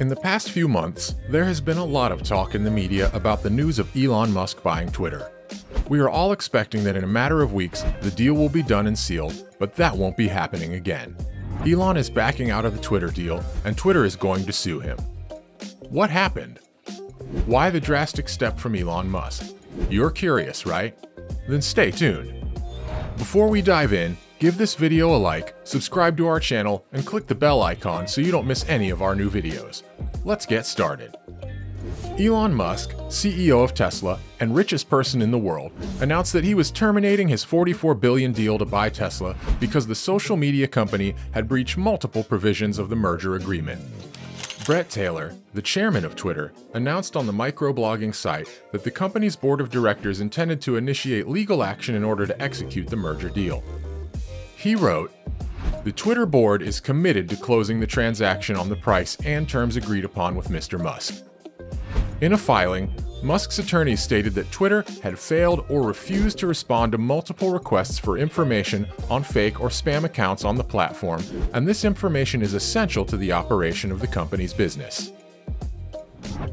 In the past few months, there has been a lot of talk in the media about the news of Elon Musk buying Twitter. We are all expecting that in a matter of weeks, the deal will be done and sealed, but that won't be happening again. Elon is backing out of the Twitter deal, and Twitter is going to sue him. What happened? Why the drastic step from Elon Musk? You're curious, right? Then stay tuned. Before we dive in, give this video a like, subscribe to our channel, and click the bell icon so you don't miss any of our new videos. Let's get started. Elon Musk, CEO of Tesla and richest person in the world, announced that he was terminating his $44 billion deal to buy Tesla because the social media company had breached multiple provisions of the merger agreement. Bret Taylor, the chairman of Twitter, announced on the microblogging site that the company's board of directors intended to initiate legal action in order to execute the merger deal. He wrote, "The Twitter board is committed to closing the transaction on the price and terms agreed upon with Mr. Musk." In a filing, Musk's attorneys stated that Twitter had failed or refused to respond to multiple requests for information on fake or spam accounts on the platform, and this information is essential to the operation of the company's business.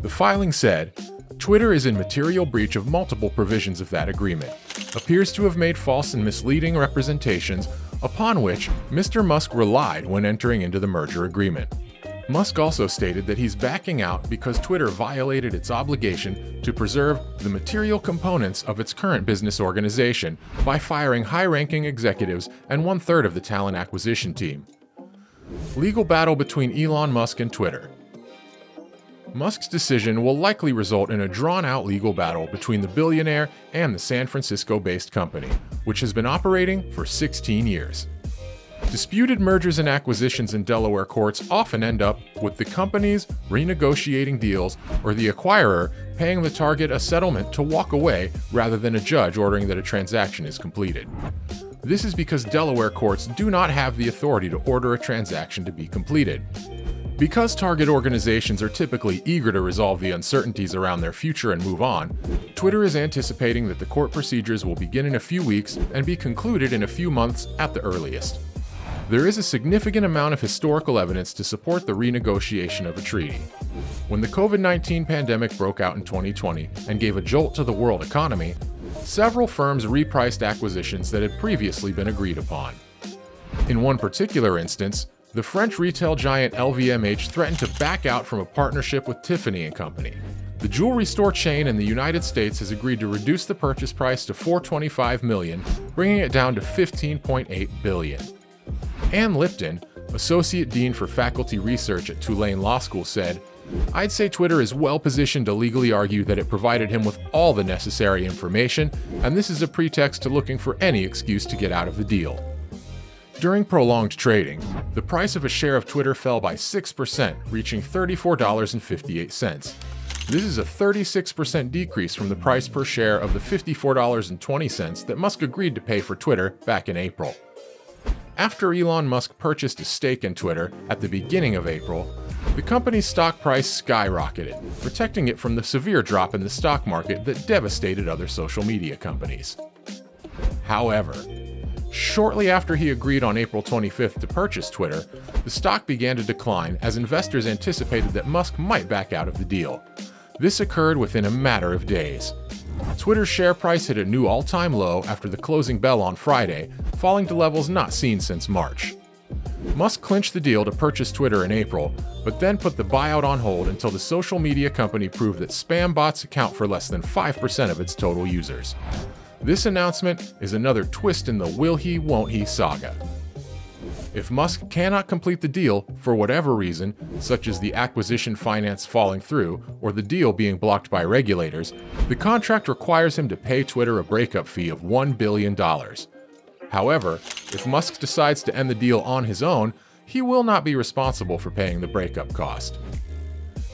The filing said, Twitter is in material breach of multiple provisions of that agreement, appears to have made false and misleading representations upon which Mr. Musk relied when entering into the merger agreement. Musk also stated that he's backing out because Twitter violated its obligation to preserve the material components of its current business organization by firing high-ranking executives and one-third of the talent acquisition team. Legal battle between Elon Musk and Twitter. Musk's decision will likely result in a drawn-out legal battle between the billionaire and the San Francisco-based company, which has been operating for 16 years. Disputed mergers and acquisitions in Delaware courts often end up with the companies renegotiating deals or the acquirer paying the target a settlement to walk away rather than a judge ordering that a transaction is completed. This is because Delaware courts do not have the authority to order a transaction to be completed. Because target organizations are typically eager to resolve the uncertainties around their future and move on, Twitter is anticipating that the court procedures will begin in a few weeks and be concluded in a few months at the earliest. There is a significant amount of historical evidence to support the renegotiation of a treaty. When the COVID-19 pandemic broke out in 2020 and gave a jolt to the world economy, several firms repriced acquisitions that had previously been agreed upon. In one particular instance, the French retail giant LVMH threatened to back out from a partnership with Tiffany & Company. The jewelry store chain in the United States has agreed to reduce the purchase price to $425 million, bringing it down to $15.8 billion. Ann Lipton, Associate Dean for Faculty Research at Tulane Law School, said, "I'd say Twitter is well positioned to legally argue that it provided him with all the necessary information, and this is a pretext to looking for any excuse to get out of the deal." During prolonged trading, the price of a share of Twitter fell by 6%, reaching $34.58. This is a 36% decrease from the price per share of the $54.20 that Musk agreed to pay for Twitter back in April. After Elon Musk purchased a stake in Twitter at the beginning of April, the company's stock price skyrocketed, protecting it from the severe drop in the stock market that devastated other social media companies. However, shortly after he agreed on April 25th to purchase Twitter, the stock began to decline as investors anticipated that Musk might back out of the deal. This occurred within a matter of days. Twitter's share price hit a new all-time low after the closing bell on Friday, falling to levels not seen since March. Musk clinched the deal to purchase Twitter in April, but then put the buyout on hold until the social media company proved that spam bots account for less than 5% of its total users. This announcement is another twist in the will he, won't he saga. If Musk cannot complete the deal for whatever reason, such as the acquisition finance falling through or the deal being blocked by regulators, the contract requires him to pay Twitter a breakup fee of $1 billion. However, if Musk decides to end the deal on his own, he will not be responsible for paying the breakup cost.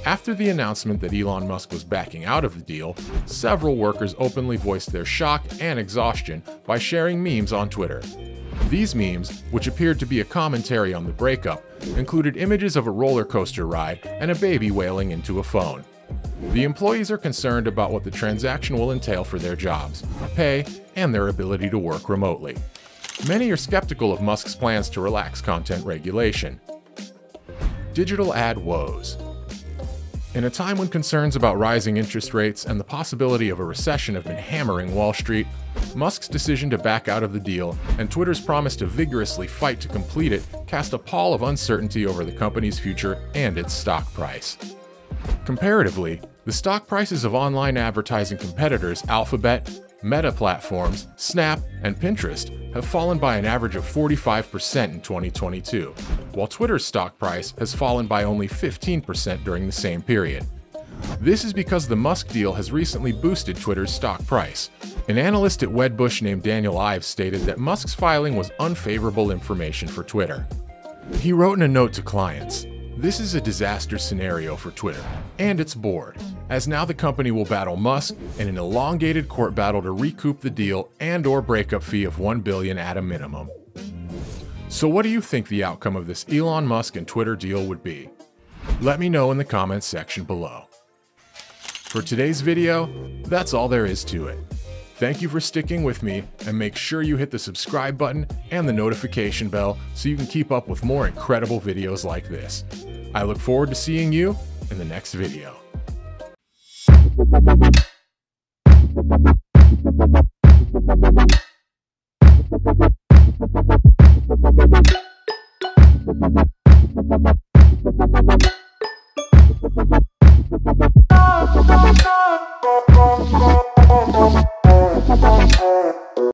After the announcement that Elon Musk was backing out of the deal, several workers openly voiced their shock and exhaustion by sharing memes on Twitter. These memes, which appeared to be a commentary on the breakup, included images of a roller coaster ride and a baby wailing into a phone. The employees are concerned about what the transaction will entail for their jobs, pay, and their ability to work remotely. Many are skeptical of Musk's plans to relax content regulation. Digital ad woes. In a time when concerns about rising interest rates and the possibility of a recession have been hammering Wall Street, Musk's decision to back out of the deal and Twitter's promise to vigorously fight to complete it cast a pall of uncertainty over the company's future and its stock price. Comparatively, the stock prices of online advertising competitors Alphabet, Meta platforms, Snap, and Pinterest have fallen by an average of 45% in 2022, while Twitter's stock price has fallen by only 15% during the same period. This is because the Musk deal has recently boosted Twitter's stock price. An analyst at Wedbush named Daniel Ives stated that Musk's filing was unfavorable information for Twitter. He wrote in a note to clients, "This is a disaster scenario for Twitter and its board, as now the company will battle Musk in an elongated court battle to recoup the deal and/or breakup fee of $1 billion at a minimum." So what do you think the outcome of this Elon Musk and Twitter deal would be? Let me know in the comments section below. For today's video, that's all there is to it. Thank you for sticking with me, and make sure you hit the subscribe button and the notification bell so you can keep up with more incredible videos like this. I look forward to seeing you in the next video.